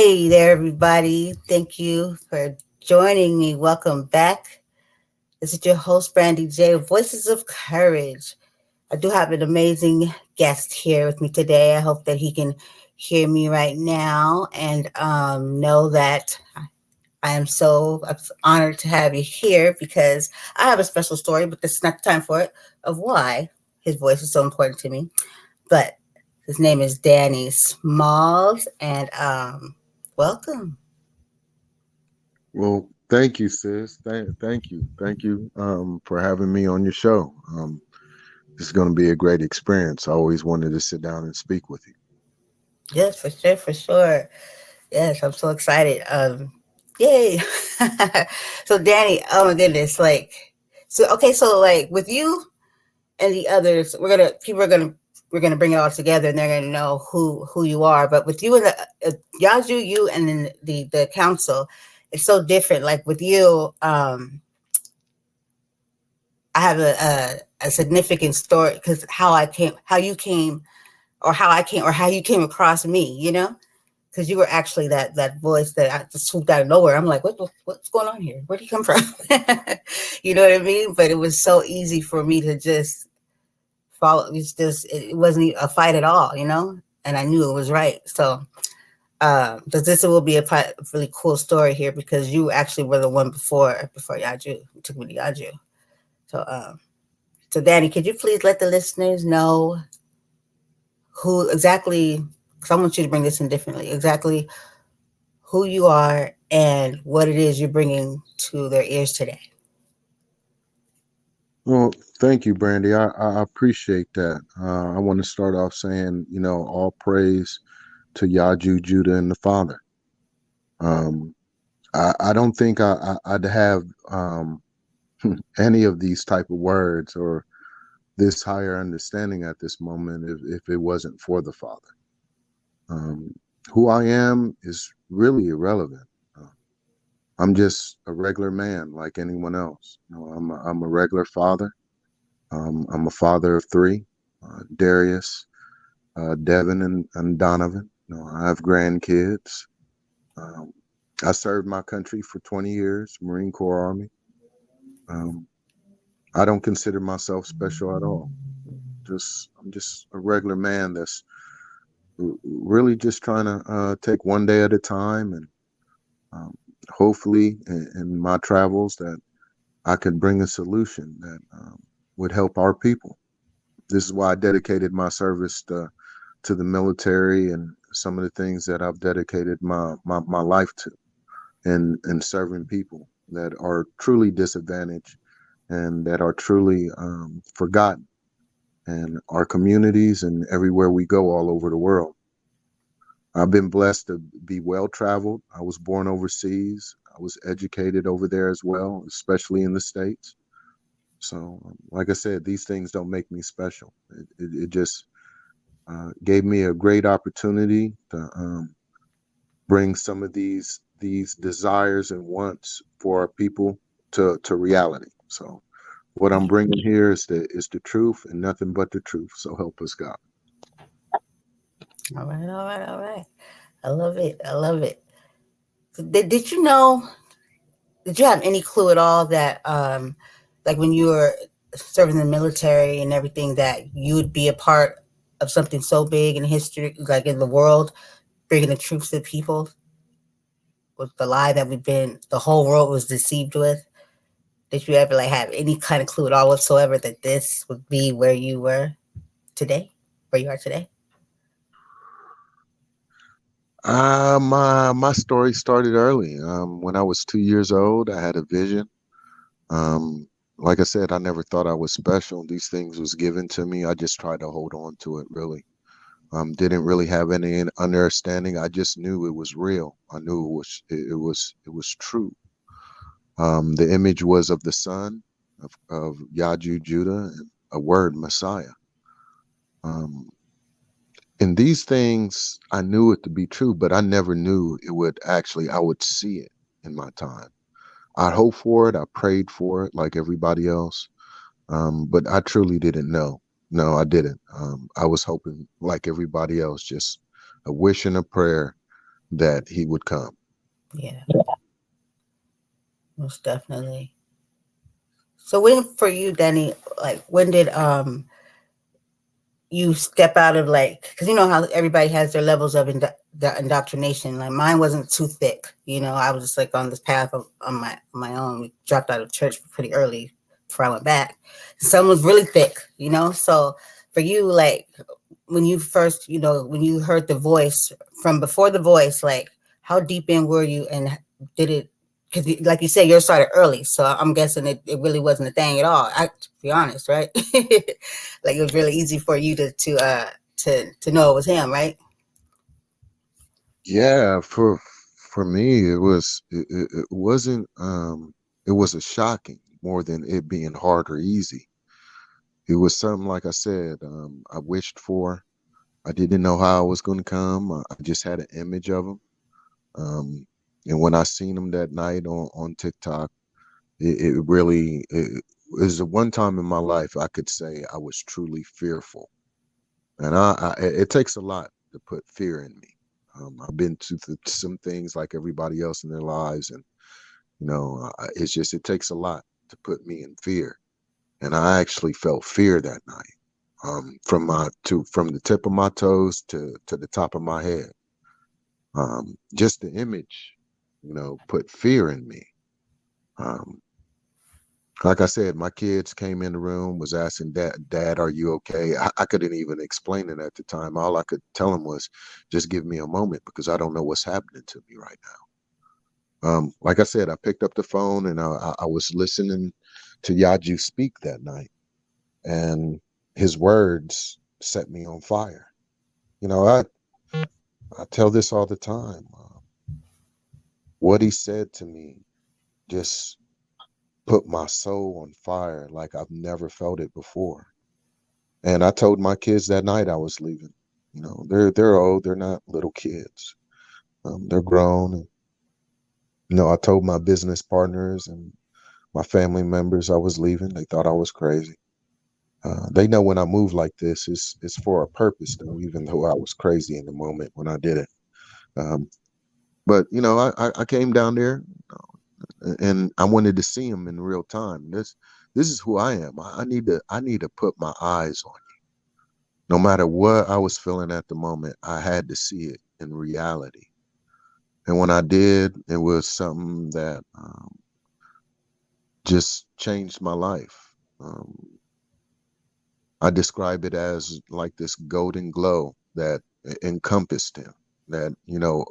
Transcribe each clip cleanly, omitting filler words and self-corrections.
Hey there, everybody. Thank you for joining me. Welcome back. This is your host, Brandy J, Voices of Courage. I do have an amazing guest here with me today. I hope that he can hear me right now and know that I am so honored to have you here because I have a special story, but this is not the time for it, of why his voice is so important to me. But his name is Danny Smalls, and welcome. Well, thank you, sis. Thank you for having me on your show. This is going to be a great experience. I always wanted to sit down and speak with you. Yes, for sure, for sure. Yes, I'm so excited. Yay. So Danny, oh my goodness, so with you and the others, we're gonna bring it all together and they're gonna know who you are. But with you and the YahJew, you and then the council, it's so different. Like with you, I have a significant story because how you came, or how I came, or how you came across me, because you were actually that voice that I just swooped out of nowhere. I'm like, what's going on here? Where do you come from? You know what I mean? But it was so easy for me to just follow. It wasn't a fight at all, and I knew it was right. So this will be a really cool story here because you actually were the one before YahJew. You took me to YahJew. So so Danny, could you please let the listeners know who exactly? Because I want you to bring this in differently. Exactly who you are and what it is you're bringing to their ears today. Well, thank you, Brandy. I appreciate that. I want to start off saying, all praise to YahJew Judah and the Father. Um, I don't think I'd have any of these type of words or this higher understanding at this moment if it wasn't for the Father. Um, who I am is really irrelevant. Uh, I'm just a regular man like anyone else. I'm a regular father. I'm a father of three, Darius, Devin, and Donovan. I have grandkids. Um, I served my country for 20 years, Marine Corps Army. Um, I don't consider myself special at all. I'm just a regular man that's really just trying to take one day at a time, and um, hopefully in my travels that I could bring a solution that would help our people. This is why I dedicated my service to the military and some of the things that I've dedicated my life to, and serving people that are truly disadvantaged and that are truly forgotten in our communities and everywhere we go all over the world. I've been blessed to be well traveled. I was born overseas. I was educated over there as well, especially in the States. So, like I said, these things don't make me special. It just gave me a great opportunity to bring some of these desires and wants for our people to reality. So, what I'm bringing here is the truth and nothing but the truth. So help us God. All right, all right, all right. I love it. I love it. So did you know? Did you have any clue at all that, like when you were serving in the military and everything, that you would be a part of something so big in history, like in the world, bringing the truth to the people with the lie that the whole world was deceived with? Did you ever like have any kind of clue at all whatsoever that this would be where you were today, where you are today? My story started early. When I was 2 years old, I had a vision. Um, like I said, I never thought I was special. These things was given to me. I just tried to hold on to it. Really, didn't really have any understanding. I just knew it was real. I knew it was true. The image was of the Son of YahJew Judah, and a word Messiah. Um, and these things, I knew it to be true, but I never knew it would actually. I would see it in my time. I hoped for it. I prayed for it like everybody else. But I truly didn't know. No, I didn't. I was hoping like everybody else, just a wish and a prayer that he would come. Yeah, most definitely. So when for you, Danny, like when did you step out of like, because you know how everybody has their levels of the indoctrination. Like mine wasn't too thick, you know. I was just like on this path of on my own. We dropped out of church pretty early before I went back. Some was really thick, you know. So for you, like when you first, you know, when you heard the voice from before the voice, like how deep in were you, and did it? Because like you said, you started early, so I'm guessing it really wasn't a thing at all. To be honest, right? Like it was really easy for you to know it was him, right? Yeah, for me, it wasn't it was a shocking more than it being hard or easy. It was something like I said, I wished for. I didn't know how it was going to come. I just had an image of him. And when I seen him that night on TikTok, it really it was the one time in my life I could say I was truly fearful. And it takes a lot to put fear in me. I've been to some things like everybody else in their lives, and it's just it takes a lot to put me in fear. And I actually felt fear that night, from the tip of my toes to the top of my head. Just the image, put fear in me. Um, like I said, my kids came in the room, was asking Dad, are you okay? I couldn't even explain it at the time. All I could tell them was, just give me a moment because I don't know what's happening to me right now. Like I said, I picked up the phone and I was listening to YahJew speak that night, and his words set me on fire. I tell this all the time. What he said to me just put my soul on fire like I've never felt it before. And I told my kids that night I was leaving. They're old. They're not little kids. They're grown. And, I told my business partners and my family members I was leaving. They thought I was crazy. They know when I move like this, it's for a purpose, though, even though I was crazy in the moment when I did it. Um, but I came down there and I wanted to see him in real time. This is who I am. I need to put my eyes on you. No matter what I was feeling at the moment, I had to see it in reality. And when I did, it was something that just changed my life. I describe it as like this golden glow that encompassed him, that,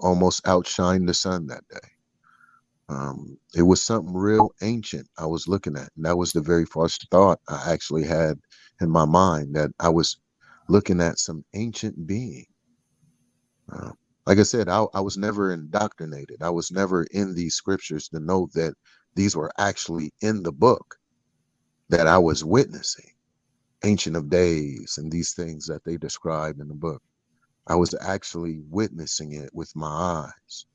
almost outshined the sun that day. It was something real ancient I was looking at. And that was the very first thought I actually had in my mind, that I was looking at some ancient being. Uh, like I said, I was never indoctrinated. I was never in these scriptures to know that these were actually in the book that I was witnessing. Ancient of Days and these things that they describe in the book. I was actually witnessing it with my eyes.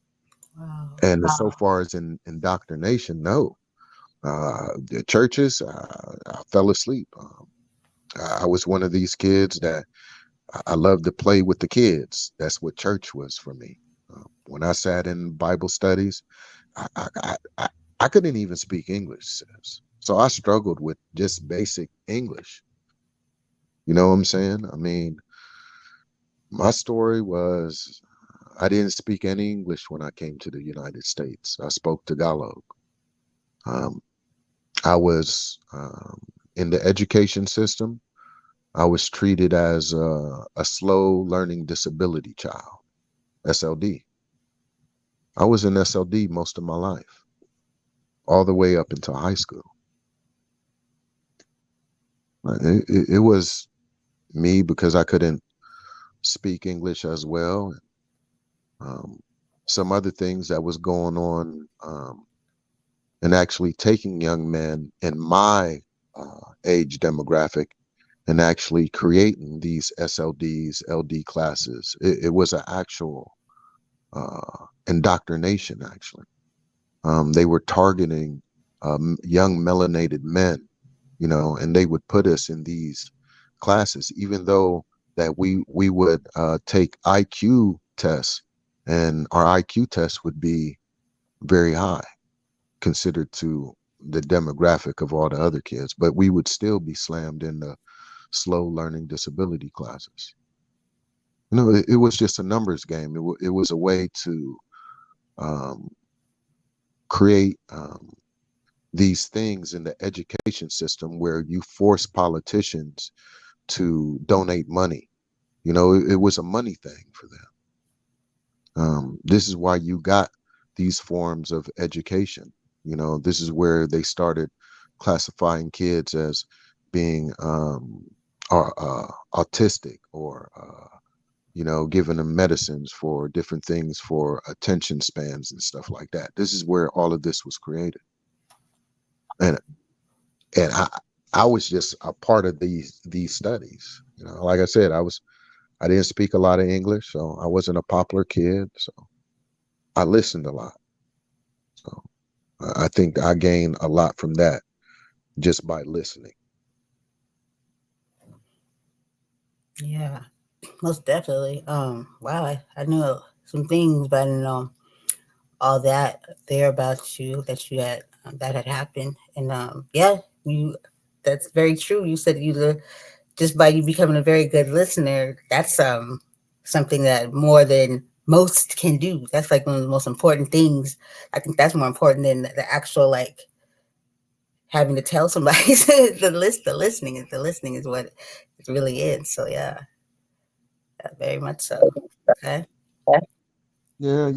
Wow. And so far as in indoctrination, no. The churches, I fell asleep. I was one of these kids that I loved to play with the kids. That's what church was for me. When I sat in Bible studies, I, I, I, I I couldn't even speak English, sis. So I struggled with just basic English. You know what I'm saying? I mean, my story was I didn't speak any English when I came to the United States. I spoke Tagalog. Um, I was in the education system. I was treated as a slow learning disability child, SLD. I was in SLD most of my life, all the way up until high school. It was me because I couldn't speak English as well. Um, some other things that was going on, and actually taking young men in my age demographic and actually creating these SLDs, LD classes. It was an actual indoctrination, actually. They were targeting young melanated men, and they would put us in these classes, even though that we would take IQ tests. and our IQ test would be very high considered to the demographic of all the other kids, but we would still be slammed in the slow learning disability classes. It was just a numbers game. It was a way to um, create these things in the education system where you force politicians to donate money. It was a money thing for them. This is why you got these forms of education. This is where they started classifying kids as being autistic, or giving them medicines for different things for attention spans and stuff like that. This is where all of this was created. And I was just a part of these studies. Like I said, I didn't speak a lot of English, so I wasn't a popular kid. So I listened a lot. So I think I gained a lot from that just by listening. Yeah, most definitely. Wow, I knew some things, but I didn't know all that there about you that you had that had happened. And yeah, you that's very true. You said just by you becoming a very good listener, that's something that more than most can do. That's like one of the most important things. I think that's more important than the actual like having to tell somebody. The listening is what it really is. So yeah, very much so. Okay. Yeah,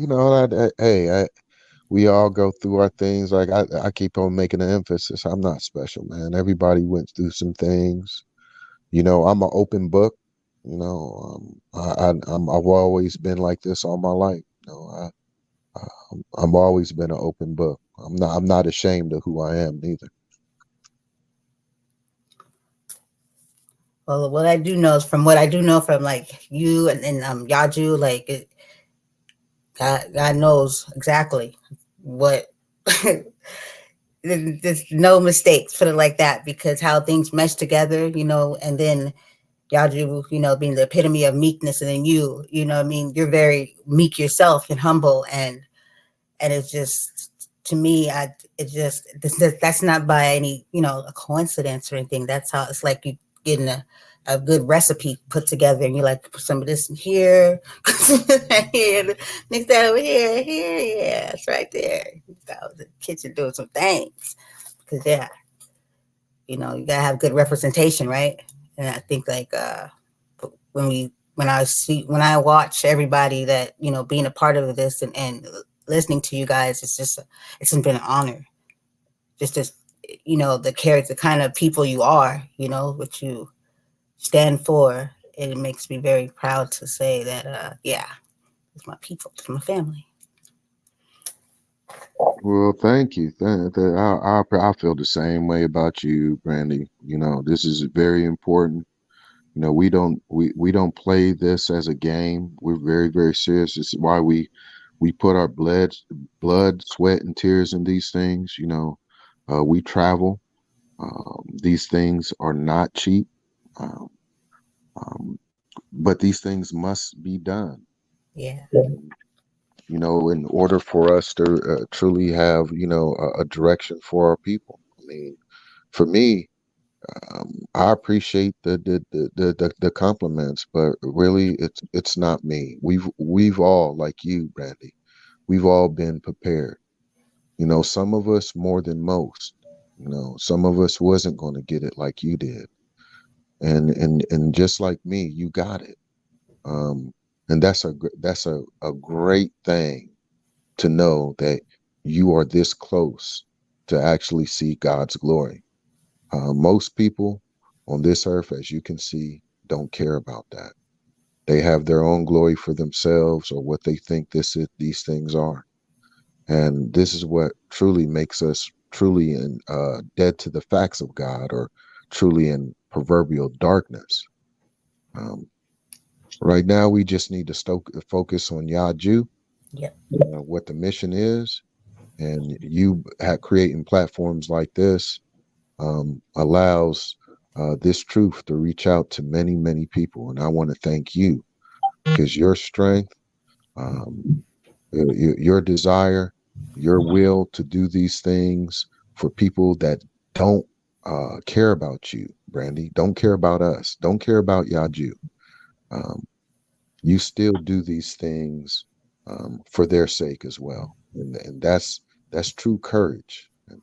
we all go through our things. Like I keep on making an emphasis. I'm not special, man. Everybody went through some things. I'm an open book. I've always been like this all my life. I've always been an open book. I'm not ashamed of who I am neither. Well, what I do know is from what I do know from like you and YahJew, like God knows exactly what. There's no mistakes, put it like that, because how things mesh together, and then YahJew, being the epitome of meekness, and then I mean, you're very meek yourself and humble, and it's just to me, that's not by any a coincidence or anything. That's how it's like you getting a good recipe put together, and you like put some of this in here, here, mix that over here, yeah, it's right there. I was in the kitchen doing some things because yeah, you gotta have good representation, right? And I think like when I watch everybody that being a part of this and listening to you guys, it's been an honor. Just as the character, the kind of people you are, what you stand for. It makes me very proud to say that yeah, it's my people, it's my family. Well, thank you. I feel the same way about you, Brandy. This is very important. We don't play this as a game. We're very, very serious. This is why we put our blood, sweat, and tears in these things. We travel. These things are not cheap, um, um, but these things must be done. Yeah. In order for us to truly have, a direction for our people. I mean, for me, I appreciate the compliments, but really, it's not me. We've all, like you, Brandy, we've all been prepared. Some of us more than most. Some of us wasn't going to get it like you did, and just like me, you got it. Um, and that's a great thing to know that you are this close to actually see God's glory. Most people on this earth, as you can see, don't care about that. They have their own glory for themselves or what they think these things are. And this is what truly makes us truly dead to the facts of God, or truly in proverbial darkness. Um, right now, we just need to focus on YahJew, Yep. what the mission is, and you creating platforms like this allows this truth to reach out to many, many people. And I want to thank you because your strength, Um, your desire, your will to do these things for people that don't care about you, Brandy, don't care about us, don't care about YahJew. Um, you still do these things for their sake as well, and that's true courage. And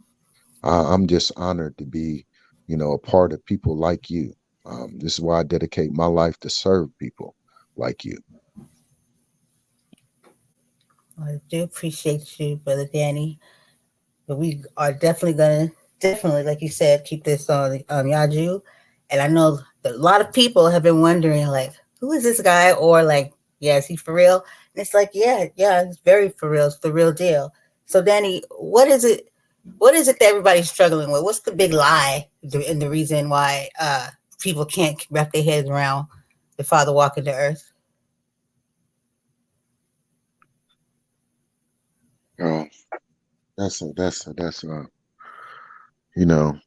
I'm just honored to be, a part of people like you. This is why I dedicate my life to serve people like you. I do appreciate you, Brother Danny. But we are definitely gonna, definitely, like you said, keep this on YahJew. And I know that a lot of people have been wondering, like, who is this guy? Or like, yeah, is he for real? And it's like, yeah, it's very for real. It's the real deal. So, Danny, what is it? What is it that everybody's struggling with? What's the big lie and the reason why people can't wrap their heads around the Father walking the earth? Oh, that's you know,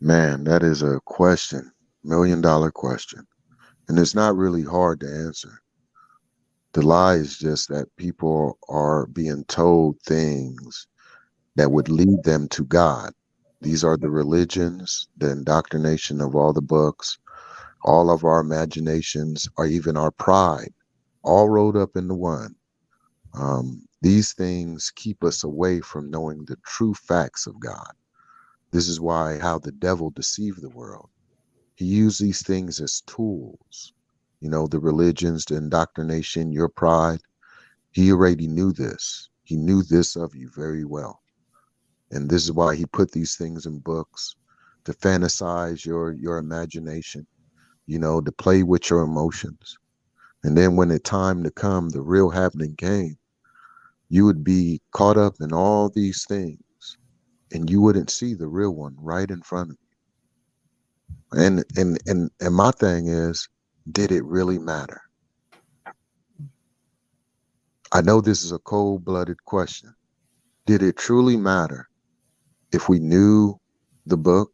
man, that is a question, $1 million question. And it's not really hard to answer. The lie is just that people are being told things that would lead them to God. These are the religions, the indoctrination of all the books, all of our imaginations, or even our pride, all rolled up into one. These things keep us away from knowing the true facts of God. This is why how the devil deceived the world. He used these things as tools. The religions, the indoctrination, your pride. He already knew this. He knew this of you very well. And this is why he put these things in books to fantasize your imagination, to play with your emotions. And then when the time to come, the real happening came, you would be caught up in all these things and you wouldn't see the real one right in front of you. And my thing is, did it really matter? I know this is a cold-blooded question. Did it truly matter if we knew the book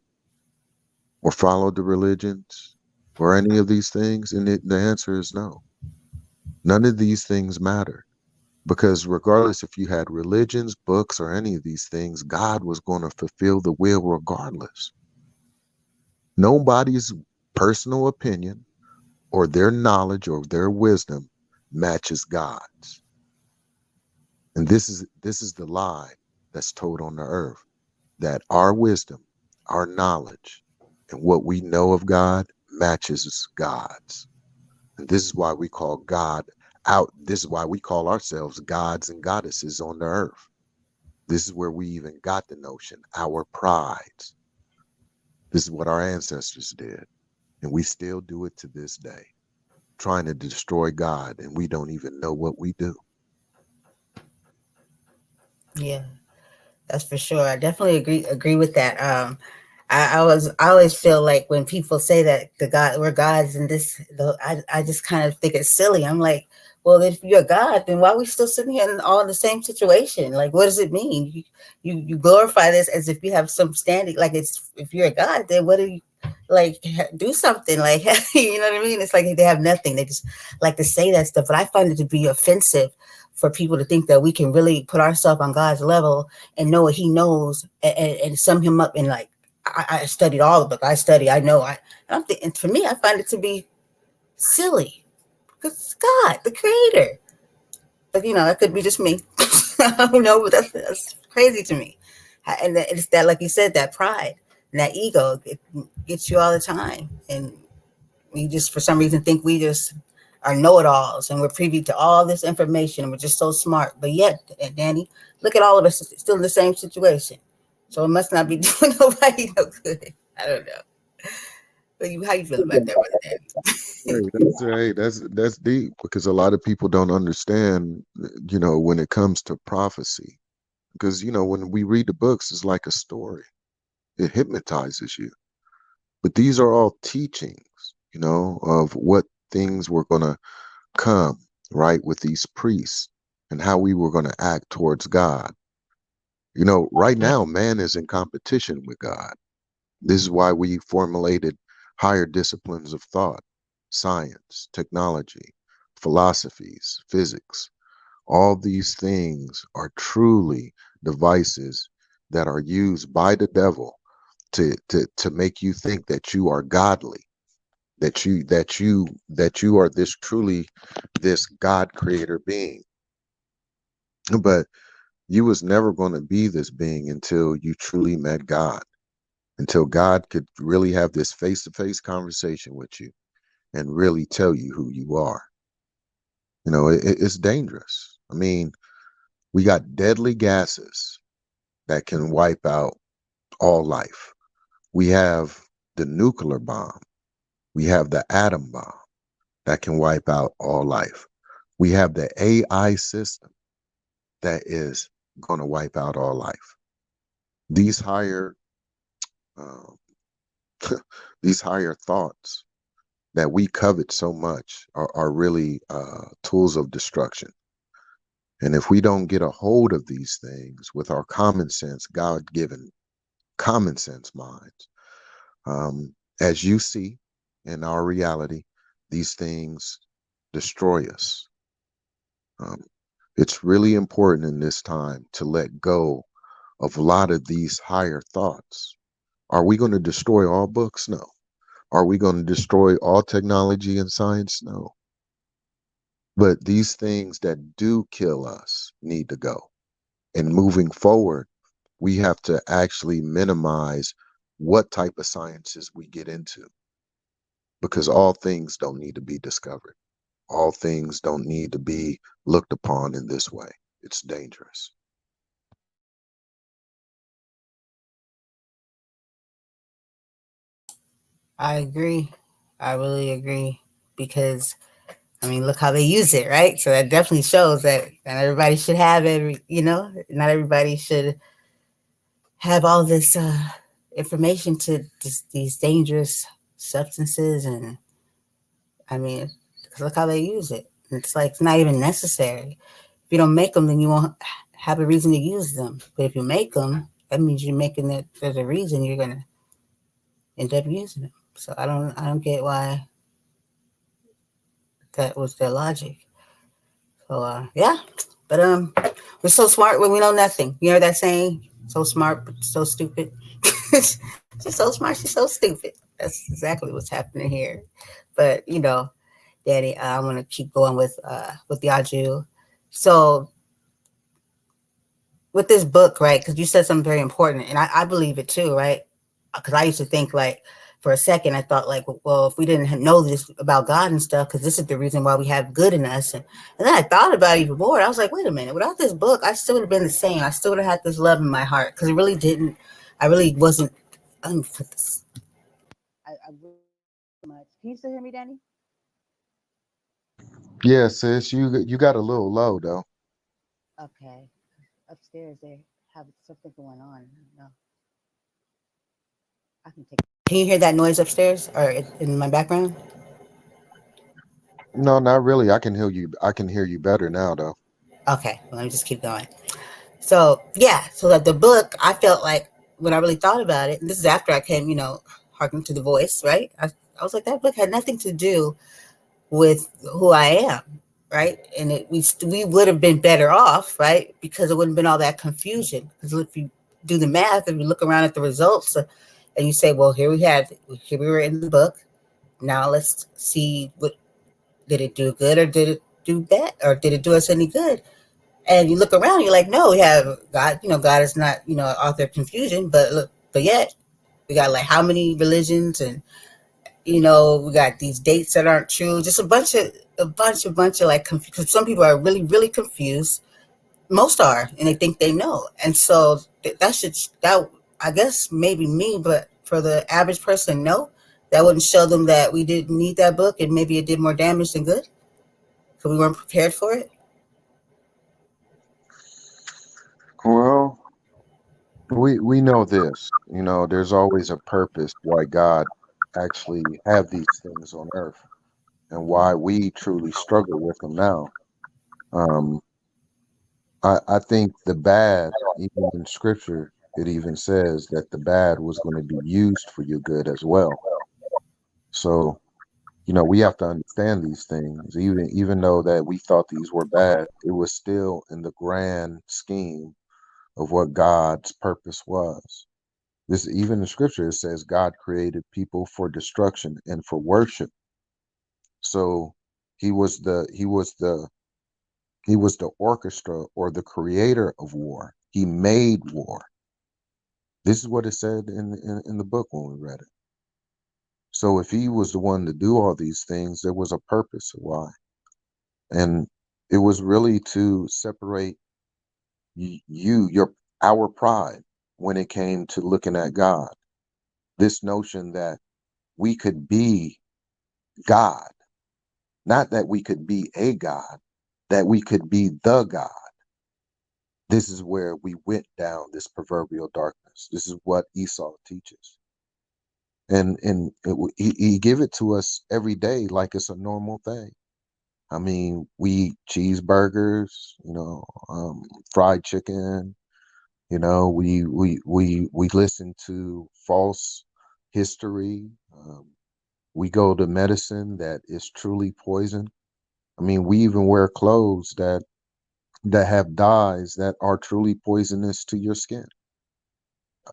or followed the religions or any of these things? And the answer is no. None of these things matter because regardless if you had religions, books, or any of these things, God was going to fulfill the will regardless. Nobody's personal opinion or their knowledge or their wisdom matches God's. And this is the lie that's told on the earth, that our wisdom, our knowledge, and what we know of God matches God's. And this is why we call God out. This is why we call ourselves gods and goddesses on the earth. This is where we even got the notion, our prides. This is what our ancestors did. And we still do it to this day, trying to destroy God, and we don't even know what we do. Yeah, that's for sure. I definitely agree with that. I always feel like when people say that we're gods and I just kind of think it's silly. I'm like, well, if you're God, then why are we still sitting here all in the same situation? Like, what does it mean? You glorify this as if you have some standing. Like, it's if you're a God, then what do you like? Do something like you know what I mean? It's like they have nothing. They just like to say that stuff. But I find it to be offensive for people to think that we can really put ourselves on God's level and know what He knows and sum Him up in like. I studied all of it. I know. I'm thinking, for me, I find it to be silly because it's God, the creator. But that could be just me. I don't know, but that's crazy to me. And it's that, like you said, that pride and that ego, it gets you all the time. And we just, for some reason, think we just are know-it-alls and we're privy to all this information and we're just so smart. But yet, Danny, look at all of us still in the same situation. So it must not be doing nobody no good. I don't know. But how you feel about that, Brother Danny? Hey, that's deep because a lot of people don't understand, when it comes to prophecy. Because when we read the books, it's like a story. It hypnotizes you. But these are all teachings, of what things were going to come, right, with these priests and how we were going to act towards God. Right now, man is in competition with God. This is why we formulated higher disciplines of thought, science, technology, philosophies, physics. All these things are truly devices that are used by the devil to make you think that you are godly, that you are this truly this God creator being. But you was never going to be this being until you truly met God, until God could really have this face-to-face conversation with you and really tell you who you are. It's dangerous. I mean, we got deadly gases that can wipe out all life. We have the nuclear bomb. We have the atom bomb that can wipe out all life. We have the AI system that is going to wipe out all life. These higher, um, these higher thoughts that we covet so much are really tools of destruction. And if we don't get a hold of these things with our common sense, God-given common sense minds, as you see in our reality, these things destroy us. Um, it's really important in this time to let go of a lot of these higher thoughts. Are we going to destroy all books? No. Are we going to destroy all technology and science? No. But these things that do kill us need to go. And moving forward, we have to actually minimize what type of sciences we get into, because all things don't need to be discovered. All things don't need to be looked upon in this way. It's dangerous. I agree. I really agree because I mean, look how they use it, right? So that definitely shows that not everybody should have not everybody should have all this information to these dangerous substances. And I mean, look how they use it. It's like it's not even necessary. If you don't make them, then you won't have a reason to use them. But if you make them, that means you're making it. There's a reason you're gonna end up using them. So I don't get why that was their logic. So yeah, but we're so smart when we know nothing. You know that saying? So smart but so stupid. She's so smart, she's so stupid. That's exactly what's happening here. But Danny, I want to keep going with YahJew. So with this book, right? Because you said something very important, and I believe it too, right? Because I used to think like for a second, I thought like, well, if we didn't know this about God and stuff, because this is the reason why we have good in us, and then I thought about it even more. I was like, wait a minute, without this book, I still would have been the same. I still would have had this love in my heart because it really didn't. I really wasn't. For this. I really much. Can you still hear me, Danny? Yeah, sis, you got a little low though. Okay, upstairs they have something going on. No, I can take. Can you hear that noise upstairs or in my background? No, not really. I can hear you. I can hear you better now though. Okay, well, let me just keep going. So yeah, so that the book, I felt like when I really thought about it, and this is after I came, hearkening to the voice, right? I was like, that book had nothing to do with who I am, right? And we would have been better off, right? Because it wouldn't have been all that confusion. Because if you do the math, if you look around at the results, and you say, well, here we were in the book. Now let's see what did it do good or did it do bad or did it do us any good? And you look around, you're like, no, we have God. God is not, author of confusion. But look, but yet we got like how many religions, and we got these dates that aren't true. Just a bunch of like confused. Some people are really, really confused. Most are, and they think they know. And so that I guess maybe me, but for the average person, no, that wouldn't show them that we didn't need that book, and maybe it did more damage than good because we weren't prepared for it. Well, we know this. There's always a purpose why God actually have these things on earth and why we truly struggle with them now. Um, I think the bad, even in scripture, it even says that the bad was going to be used for your good as well. So We have to understand these things. Even though that we thought these were bad, it was still in the grand scheme of what God's purpose was. This even in scripture it says God created people for destruction and for worship. So he was the orchestra or the creator of war. He made war. This is what it said in the book when we read it. So if he was the one to do all these things, there was a purpose of why. And it was really to separate our pride when it came to looking at God. This notion that we could be God, not that we could be a God, that we could be the God. This is where we went down this proverbial darkness. This is what Esau teaches. And he give it to us every day like it's a normal thing. I mean, we eat cheeseburgers, fried chicken. We listen to false history. We go to medicine that is truly poison. I mean, we even wear clothes that have dyes that are truly poisonous to your skin.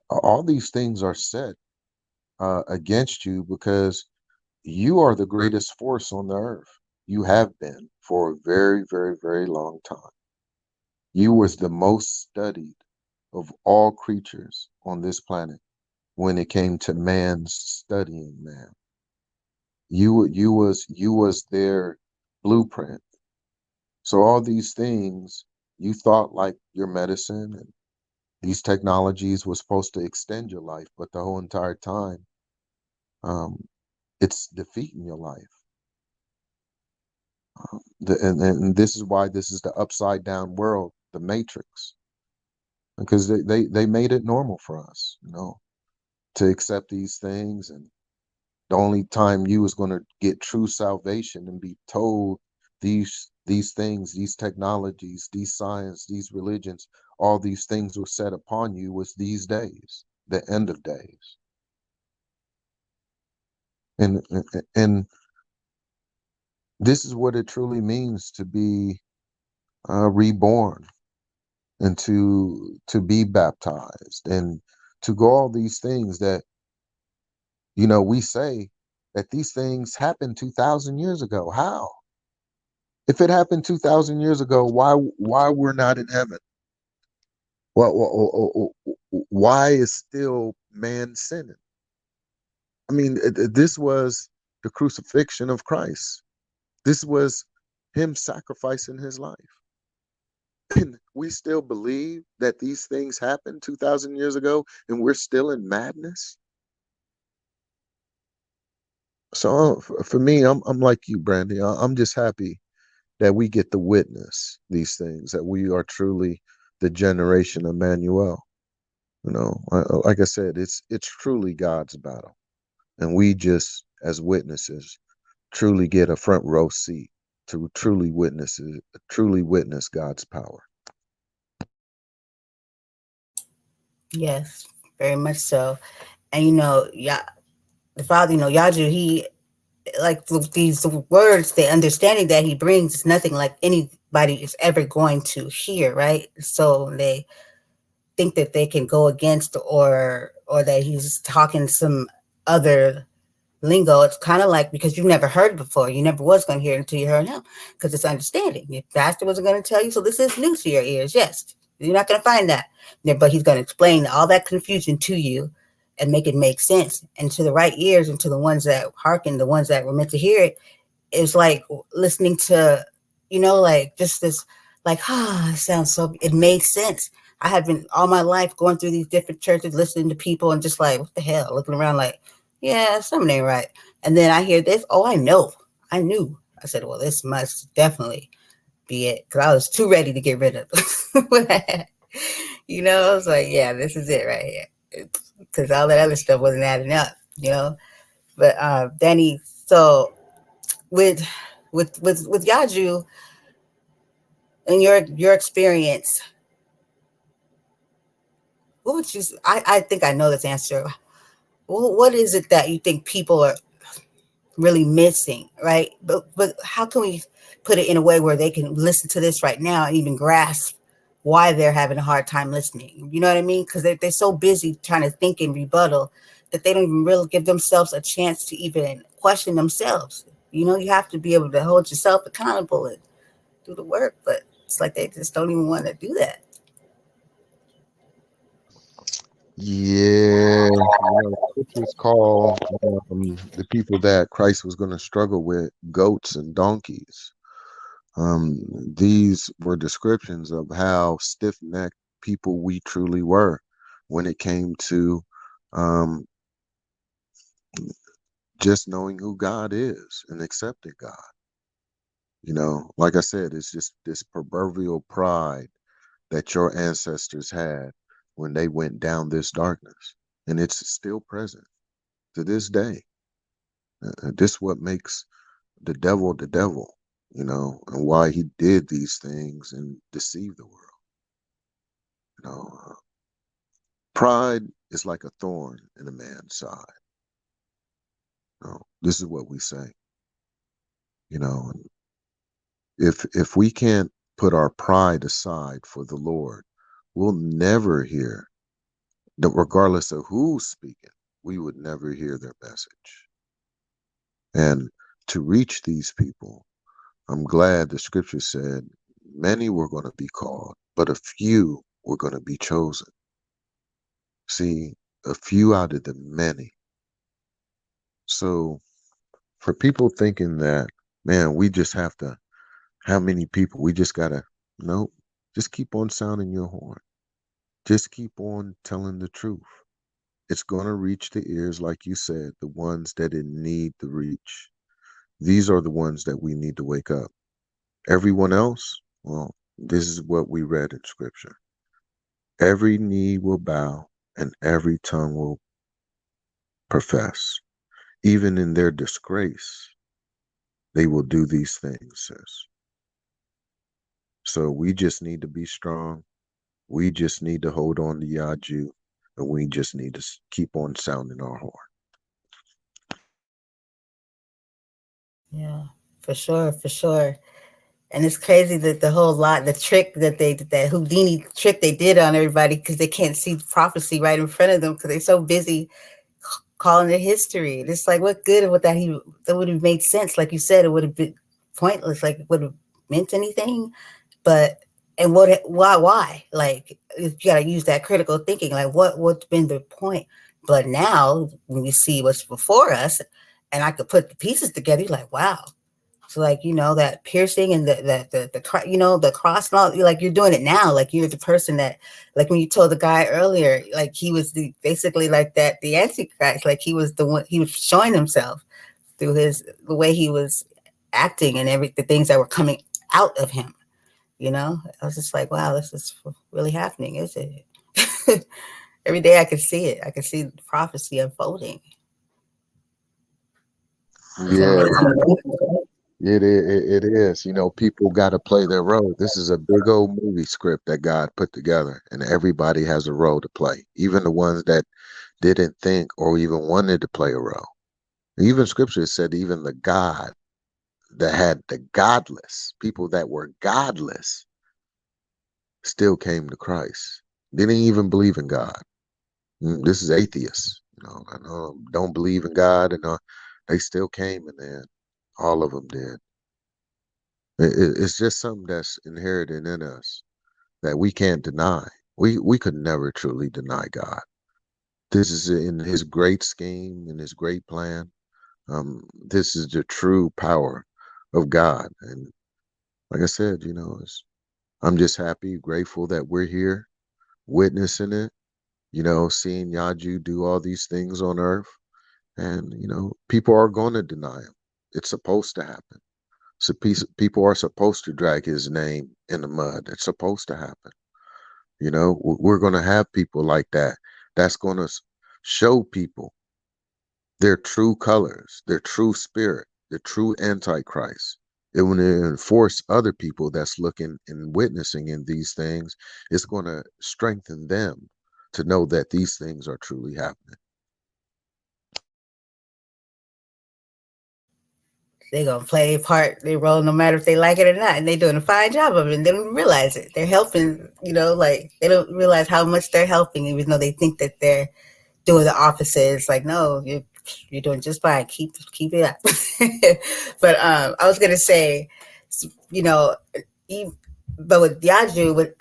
All these things are set against you because you are the greatest force on the earth. You have been for a very, very, very long time. You was the most studied of all creatures on this planet when it came to man's studying man. You was their blueprint. So all these things you thought like your medicine and these technologies was supposed to extend your life, but the whole entire time, um, it's defeating your life. And this is why this is the upside down world, the matrix, because they made it normal for us, to accept these things. And the only time you was going to get true salvation and be told these things, these technologies, these science, these religions, all these things were set upon you was these days, the end of days. And this is what it truly means to be reborn and to be baptized and to go all these things that we say that these things happened 2,000 years ago. How? If it happened 2,000 years ago, why we're not in heaven? Why is still man sinning? I mean, this was the crucifixion of Christ. This was him sacrificing his life. And we still believe that these things happened 2,000 years ago and we're still in madness. So for me, I'm like you, Brandy. I'm just happy that we get to witness these things, that we are truly the generation of Emmanuel. Like I said, it's truly God's battle, and we just as witnesses truly get a front row seat to truly witness God's power. Yes, very much so. And yeah, the father, YahJew, he like these words, the understanding that he brings is nothing like anybody is ever going to hear, right? So they think that they can go against or that he's talking some other lingo. It's kind of like because you never heard it before. You never was going to hear it until you heard him because it's understanding. Your pastor wasn't going to tell you, so this is new to your ears. Yes, you're not going to find that. Yeah, but he's going to explain all that confusion to you and make it make sense. And to the right ears and to the ones that hearken, the ones that were meant to hear it, it's like listening to, like just this, like, it sounds so, it made sense. I have been all my life going through these different churches, listening to people and just like, what the hell, looking around like, yeah, something ain't right. And then I hear this, oh, I knew. I said, well, this must definitely be it. Cause I was too ready to get rid of what I had. I was like, yeah, this is it right here. Cause all that other stuff wasn't adding up. But Danny, so with with YahJew and your experience, what would you? I think I know this answer. What is it that you think people are really missing, right? But how can we put it in a way where they can listen to this right now and even grasp why they're having a hard time listening? You know what I mean? Because they're so busy trying to think and rebuttal that they don't even really give themselves a chance to even question themselves. You know, you have to be able to hold yourself accountable and do the work, but it's like they just don't even want to do that. Yeah, scriptures call the people that Christ was going to struggle with goats and donkeys. These were descriptions of how stiff-necked people we truly were when it came to um, just knowing who God is and accepting God. Like I said, it's just this proverbial pride that your ancestors had when they went down this darkness, and it's still present to this day. This what makes the devil, and why he did these things and deceived the world. You know, uh, Pride is like a thorn in a man's side. This is what we say. And if we can't put our pride aside for the Lord, we'll never hear that, regardless of who's speaking, we would never hear their message. And to reach these people, I'm glad the scripture said many were going to be called, but a few were going to be chosen. See, a few out of the many. So for people thinking that, man, we just have to, how many people, we just got to, nope, just keep on sounding your horn. Just keep on telling the truth. It's going to reach the ears, like you said, the ones that it need to reach. These are the ones that we need to wake up. Everyone else, well, this is what we read in scripture. Every knee will bow and every tongue will profess. Even in their disgrace, they will do these things, sis. So we just need to be strong. We just need to hold on to YahJew, and we just need to keep on sounding our horn. Yeah, for sure, for sure. And it's crazy that the whole lot, the trick that Houdini trick they did on everybody because they can't see prophecy right in front of them because they're so busy calling it history. And it's like, what good would that would have made sense? Like you said, it would have been pointless. Like, it would have meant anything. But and why? Like, you gotta use that critical thinking. Like, what's been the point? But now when we see what's before us, and I could put the pieces together, you're like, wow. So, like, that piercing and the cross and all, like, you're doing it now. Like, you're the person that, like, when you told the guy earlier, like, he was basically like that, the Antichrist, like, he was the one, he was showing himself through the way he was acting and the things that were coming out of him. I was just like, wow, this is really happening, is it? Every day I could see it. I could see the prophecy unfolding. It's Yeah, amazing. it is. People got to play their role. This is a big old movie script that God put together, and everybody has a role to play, even the ones that didn't think or even wanted to play a role. Even scripture said even the God that had the godless, people that were godless, still came to Christ. Didn't even believe in God. This is atheists. I know don't believe in God, and they still came, and then all of them did. It's just something that's inherited in us that we can't deny. We could never truly deny God. This is in His great scheme, in His great plan. This is the true power of God, and like I said, I'm just happy, grateful that we're here, witnessing it. Seeing YahJew do all these things on earth. And, people are going to deny him. It's supposed to happen. So people are supposed to drag his name in the mud. It's supposed to happen. We're going to have people like that. That's going to show people their true colors, their true spirit, the true antichrist. It will enforce other people that's looking and witnessing in these things. It's going to strengthen them to know that these things are truly happening. they're gonna play a part, they role no matter if they like it or not, and they're doing a fine job of it. And they don't realize it. They're helping, like they don't realize how much they're helping, even though they think that they're doing the opposite. It's like, no, you're doing just fine. Keep it up. But I was gonna say, you know, but with YahJew, with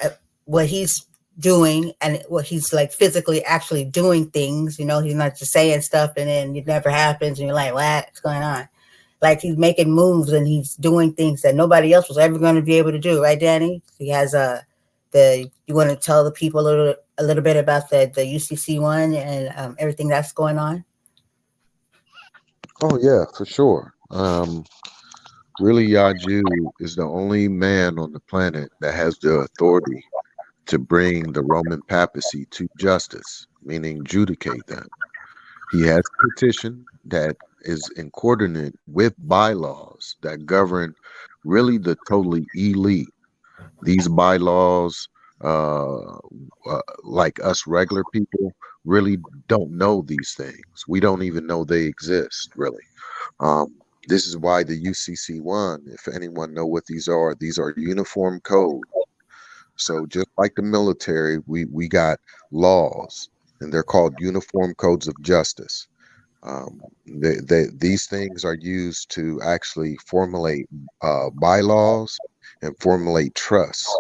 what he's doing and what he's like physically actually doing things, he's not just saying stuff and then it never happens and you're like, what's going on? Like he's making moves and he's doing things that nobody else was ever going to be able to do, right, Danny? He has you want to tell the people a little bit about the UCC one and everything that's going on? Oh yeah, for sure. Really, YahJew is the only man on the planet that has the authority to bring the Roman papacy to justice, meaning judicate them. He has a petition that is in coordinate with bylaws that govern really the totally elite. These bylaws, uh, like us regular people, really don't know these things. We don't even know they exist, really. Um, this is why the UCC1, if anyone know what these are uniform code. So just like the military, we got laws, and they're called uniform codes of justice. These things are used to actually formulate bylaws and formulate trusts.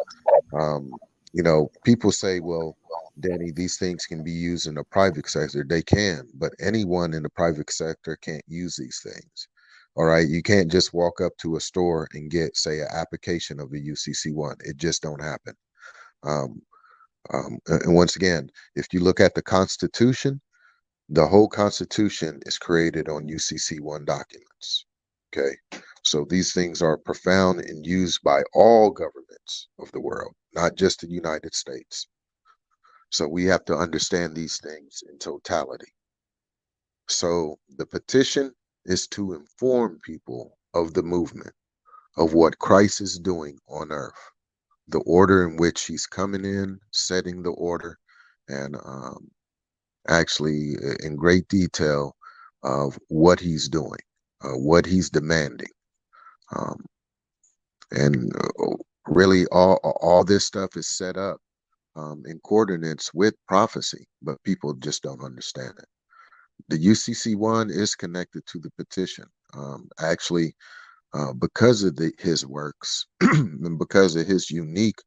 People say, well, Danny, these things can be used in the private sector. They can, but anyone in the private sector can't use these things. All right. You can't just walk up to a store and get, say, an application of a UCC1. It just don't happen. Um, and once again, if you look at the Constitution, the whole Constitution is created on UCC1 documents. Okay. So these things are profound and used by all governments of the world, not just the United States. So we have to understand these things in totality. So the petition is to inform people of the movement, of what Christ is doing on earth, the order in which he's coming in, setting the order, and actually in great detail of what he's doing, what he's demanding. Um, and really all this stuff is set up in coordinates with prophecy, but people just don't understand it. The UCC1 is connected to the petition. Actually, because of his works and because of his unique,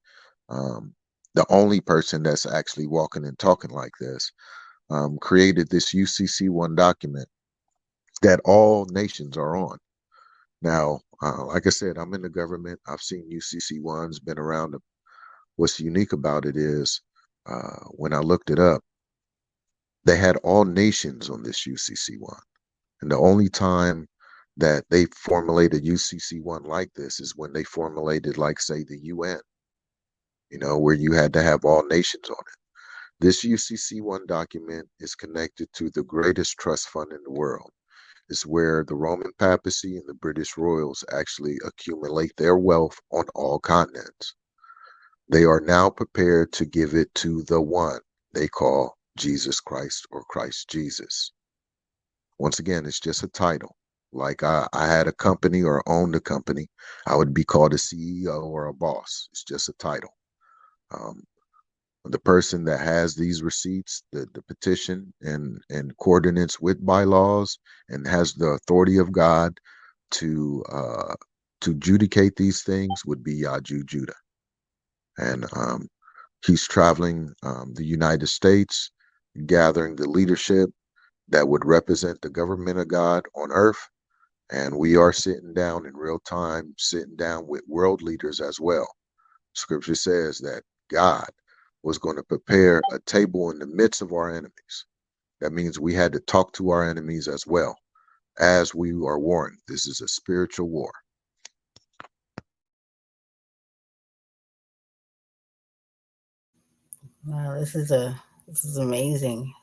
the only person that's actually walking and talking like this, created this UCC1 document that all nations are on. Now, like I said, I'm in the government. I've seen UCC1s, been around. What's unique about it is when I looked it up, they had all nations on this UCC1. And the only time that they formulate a UCC1 like this is when they formulated, like, say, the UN, where you had to have all nations on it. This UCC1 document is connected to the greatest trust fund in the world. It's where the Roman papacy and the British royals actually accumulate their wealth on all continents. They are now prepared to give it to the one they call Jesus Christ or Christ Jesus. Once again, it's just a title. Like I had a company or owned a company, I would be called a CEO or a boss. It's just a title. Um, the person that has these receipts, the petition and coordinates with bylaws and has the authority of God to judicate these things would be YahJew Judah. And he's traveling the United States, gathering the leadership that would represent the government of God on earth. And we are sitting down in real time, sitting down with world leaders as well. Scripture says that God was going to prepare a table in the midst of our enemies. That means we had to talk to our enemies as well as we are warring. This is a spiritual war. Wow, this is amazing.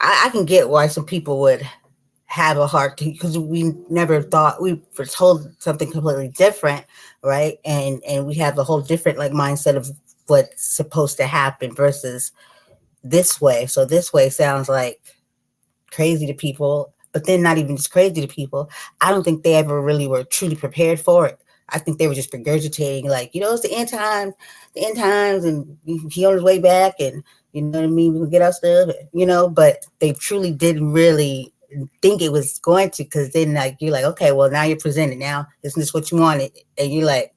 I can get why some people would have a heart to, because we never thought, we were told something completely different, right? And we have a whole different like mindset of what's supposed to happen versus this way. So this way sounds like crazy to people. but then not even just crazy to people. I don't think they ever really were truly prepared for it. I think they were just regurgitating, like, it's the end times, and he on his way back, and you know what I mean. We can get our stuff, But they truly didn't really think it was going to, because then like you're like, okay, well now you're presented. Now isn't this what you wanted? And you're like,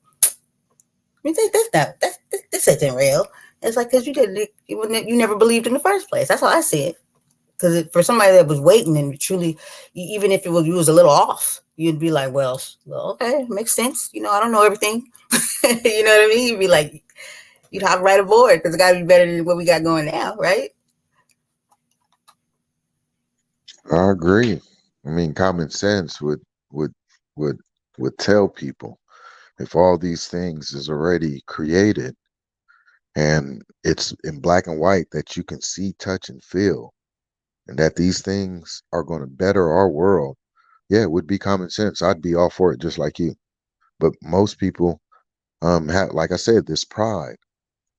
that's not this isn't real. It's like because you never believed in the first place. That's how I see it. Because for somebody that was waiting and truly, even if you was a little off, you'd be like, well, okay, makes sense. I don't know everything. You know what I mean? You'd be like, you'd hop right aboard because it got to be better than what we got going now, right? I agree. I mean, common sense would would would tell people if all these things is already created and it's in black and white that you can see, touch, and feel, and that these things are going to better our world. Yeah, it would be common sense. I'd be all for it, just like you. But most people have, like I said, this pride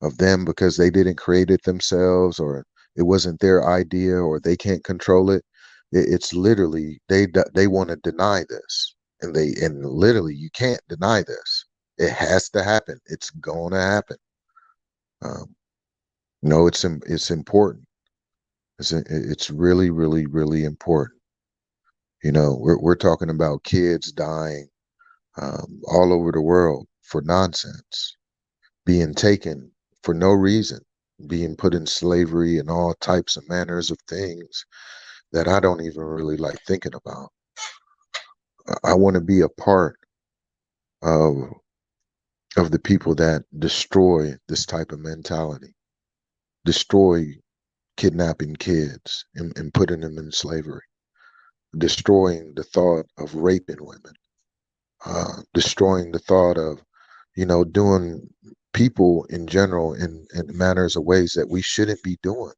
of them because they didn't create it themselves, or it wasn't their idea, or they can't control it. It's literally they want to deny this, and literally you can't deny this. It has to happen. It's going to happen. Um, it's important. It's really, really, really important. We're talking about kids dying all over the world for nonsense, being taken for no reason, being put in slavery and all types of manners of things that I don't even really like thinking about. I want to be a part of the people that destroy this type of mentality, destroy kidnapping kids and putting them in slavery, destroying the thought of raping women, destroying the thought of, doing people in general in manners of ways that we shouldn't be doing.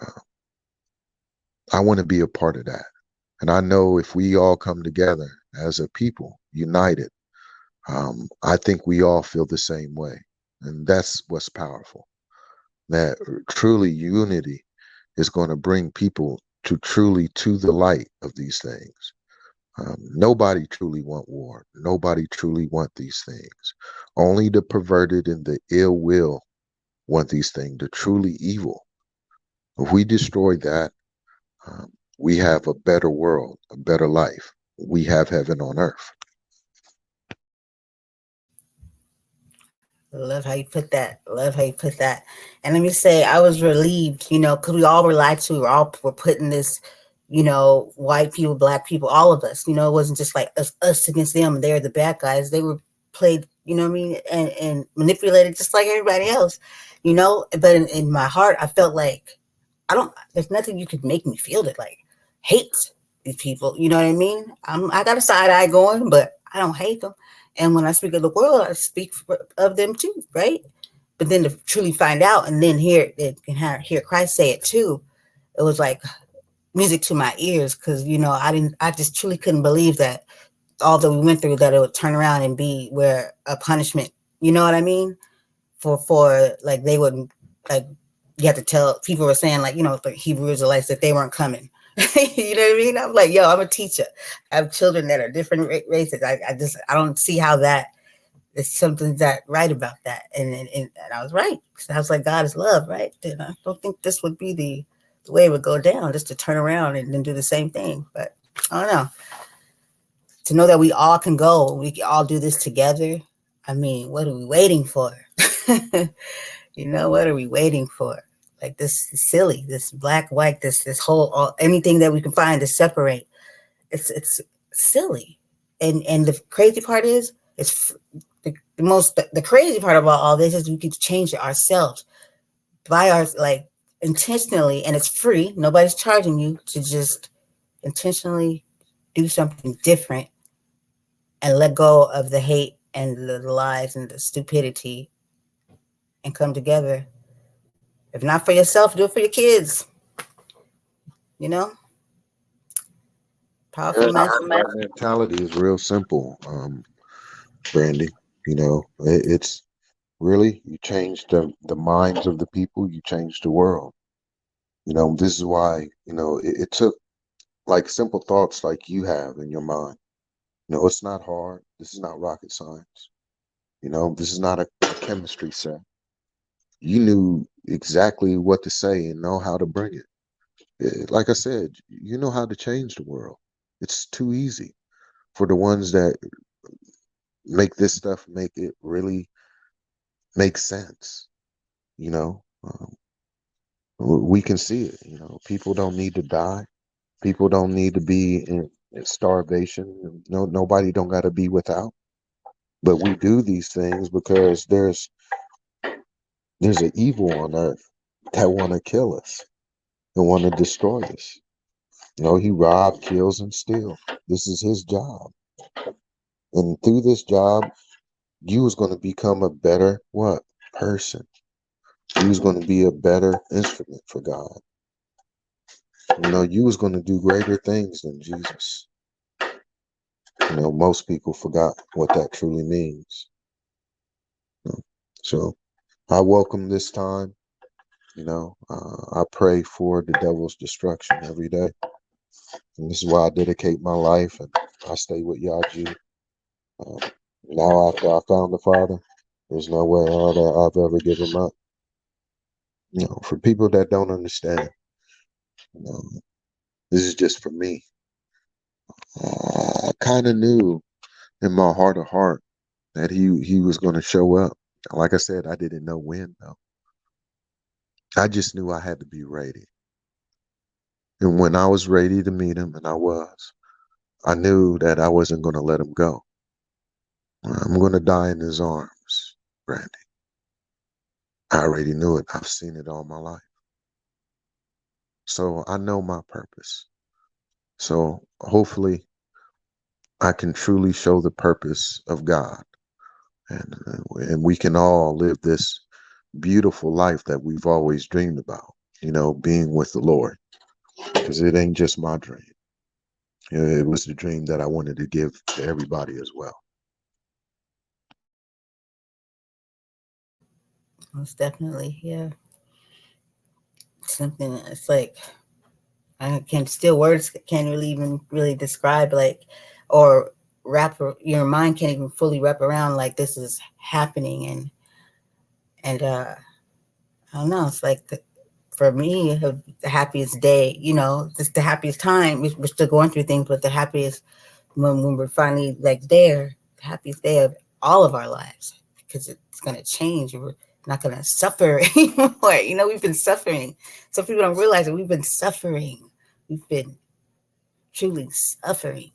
Uh, I want to be a part of that. And I know if we all come together as a people, united, I think we all feel the same way. And that's what's powerful. That truly unity is going to bring people to the light of these things. Nobody truly want war. Nobody truly want these things. Only the perverted and the ill will want these things, the truly evil. If we destroy that, um, we have a better world, a better life. We have heaven on earth. Love how you put that. Love how you put that. And let me say, I was relieved, because we all were lied to. We're putting this, white people, black people, all of us. It wasn't just like us against them. They're the bad guys. They were played, you know what I mean, and manipulated just like everybody else, But in my heart, I felt like there's nothing you could make me feel that like hate these people. You know what I mean? I got a side eye going, but I don't hate them. And when I speak of the world, I speak of them too, right? But then to truly find out and then hear it and hear Christ say it too, it was like music to my ears because I just truly couldn't believe that all that we went through that it would turn around and be where a punishment. You know what I mean? For like they wouldn't like you have to tell people were saying like the Hebrew Israelites that they weren't coming. You know what I mean? I'm like, yo, I'm a teacher. I have children that are different races. I don't see how that is something that right about that. And I was right. I was like, God is love, right? And I don't think this would be the way it would go down, just to turn around and then do the same thing. But I don't know. To know that we all can go, we can all do this together. I mean, what are we waiting for? What are we waiting for? Like this is silly, this black, white, this whole anything that we can find to separate. It's silly, and the crazy part is it's the crazy part about all this is we can change it ourselves by our like intentionally, and it's free. Nobody's charging you to just intentionally do something different and let go of the hate and the lies and the stupidity and come together. If not for yourself, do it for your kids. You know, Yeah, powerful message. that mentality is real simple, Brandy. It's really you change the minds of the people, you change the world. This is why it took like simple thoughts like you have in your mind. It's not hard. This is not rocket science. This is not a chemistry set. You knew exactly what to say and know how to bring it. Like I said, you know how to change the world. It's too easy for the ones that make this stuff make it really make sense. You know, we can see it. People don't need to die. People don't need to be in starvation. No, nobody don't got to be without. But we do these things because there's an evil on earth that want to kill us and want to destroy us. He robs, kills, and steals. This is his job. And through this job, you was going to become a better what? Person. You was going to be a better instrument for God. You was going to do greater things than Jesus. Most people forgot what that truly means. So I welcome this time. I pray for the devil's destruction every day. And this is why I dedicate my life and I stay with YahJew. Now after I found the Father, there's no way that I've ever given up. For people that don't understand, this is just for me. I kind of knew in my heart of heart that he was going to show up. Like I said, I didn't know when though. I just knew I had to be ready. And when I was ready to meet him, and I knew that I wasn't going to let him go. I'm going to die in his arms, Brandy. I already knew it. I've seen it all my life. So I know my purpose. So hopefully I can truly show the purpose of God. And we can all live this beautiful life that we've always dreamed about, being with the Lord. Because it ain't just my dream. It was the dream that I wanted to give to everybody as well. Most definitely, yeah. Something it's like I can't still words can't really even really describe like or your mind can't even fully wrap around like this is happening and I don't know. It's like for me the happiest day. Just the happiest time. We're still going through things, but the happiest when we're finally like there, the happiest day of all of our lives because it's gonna change. We're not gonna suffer anymore. We've been suffering. Some people don't realize that we've been suffering. We've been truly suffering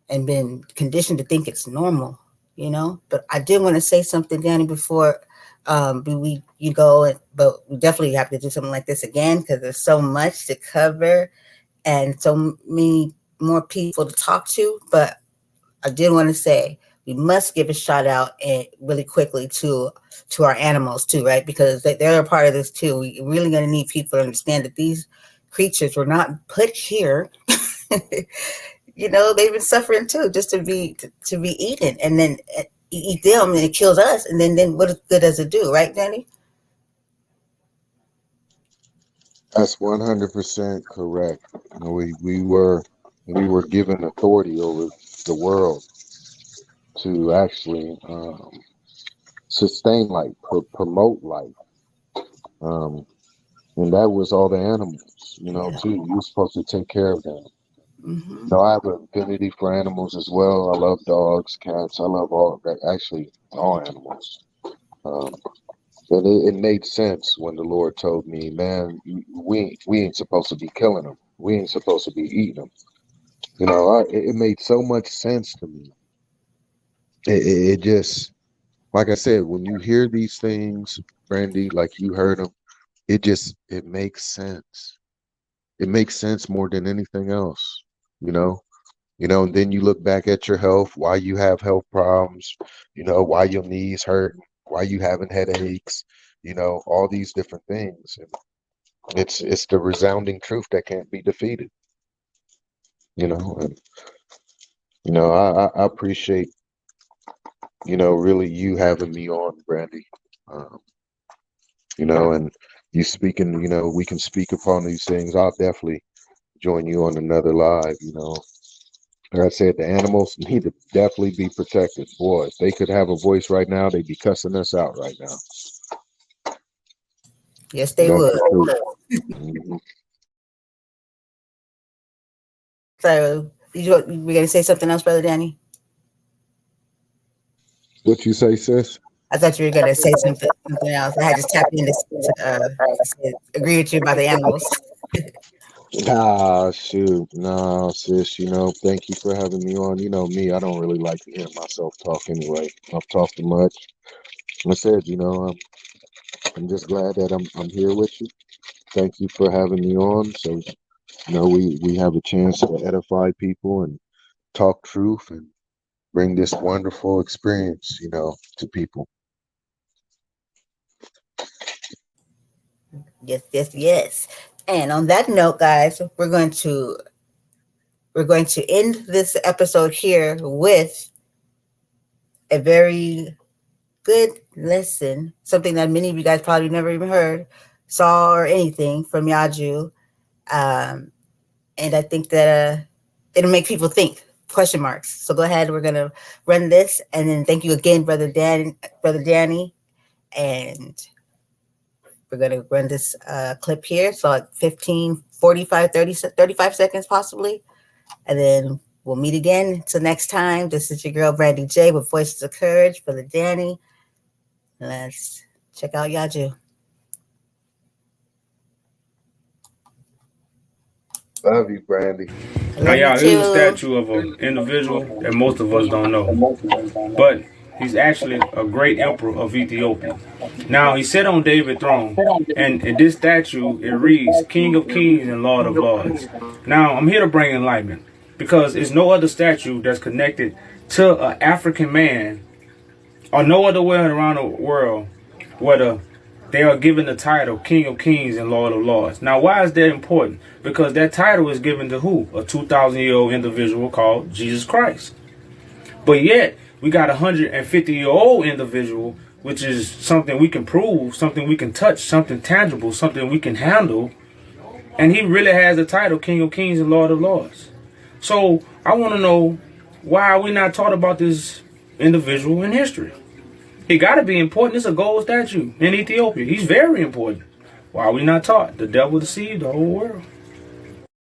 and been conditioned to think it's normal. But I did want to say something, Danny, before you go. But we definitely have to do something like this again because there's so much to cover and so many more people to talk to. But I did want to say we must give a shout out and really quickly to our animals too, right? Because they're a part of this too. We're really going to need people to understand that these creatures were not put here. They've been suffering too, just to be eaten, and then eat them, and it kills us, and then what good does it do, right, Danny? That's 100% correct. We were given authority over the world to actually sustain life, promote life, and that was all the animals. Yeah. Too. You're supposed to take care of them. Mm-hmm. I have an affinity for animals as well. I love dogs, cats. I love all animals. Um, and it made sense when the Lord told me, man, we ain't supposed to be killing them. We ain't supposed to be eating them. It made so much sense to me. It just, like I said, when you hear these things, Brandy, like you heard them, it makes sense. It makes sense more than anything else. You know, and then you look back at your health, why you have health problems, why your knees hurt, why you having headaches, all these different things. And it's the resounding truth that can't be defeated. And I appreciate really you having me on, Brandy. Um, and you speaking, we can speak upon these things. I'll definitely join you on another live. Like I said, the animals need to definitely be protected. Boy, if they could have a voice right now, they'd be cussing us out right now. Yes, they would. Mhm. So, we're going to say something else, Brother Danny? What you say, sis? I thought you were going to say something else. I had just tapped in to agree with you about the animals. Ah, shoot. No, sis, thank you for having me on. You know me, I don't really like to hear myself talk anyway. I've talked too much. I said, I'm just glad that I'm here with you. Thank you for having me on. So, we have a chance to edify people and talk truth and bring this wonderful experience, to people. Yes, yes, yes. And on that note, guys, we're going to end this episode here with a very good lesson, something that many of you guys probably never even heard, saw, or anything from YahJew. And I think that it'll make people think, question marks. So go ahead, we're going to run this. And then thank you again, Brother Danny. And we're going to run this clip here. So like 15, 45, 30, 35 seconds possibly. And then we'll meet again. Until next time, this is your girl, Brandy J, with Voices of Courage, Brother Danny. Let's check out YahJew. Love you, Brandy. Now, y'all, here's a statue of an individual that most of us don't know. But he's actually a great emperor of Ethiopia. Now, he sat on David's throne, and in this statue, it reads, King of Kings and Lord of Lords. Now, I'm here to bring enlightenment, because there's no other statue that's connected to an African man, or no other way around the world where they are given the title King of Kings and Lord of Lords. Now, why is that important? Because that title is given to who? A 2,000-year-old individual called Jesus Christ. But yet, we got a 150-year-old individual, which is something we can prove, something we can touch, something tangible, something we can handle. And he really has the title King of Kings and Lord of Lords. So, I want to know, why are we not taught about this individual in history? It got to be important. It's a gold statue in Ethiopia. He's very important. Why are we not taught? The devil deceived the whole world.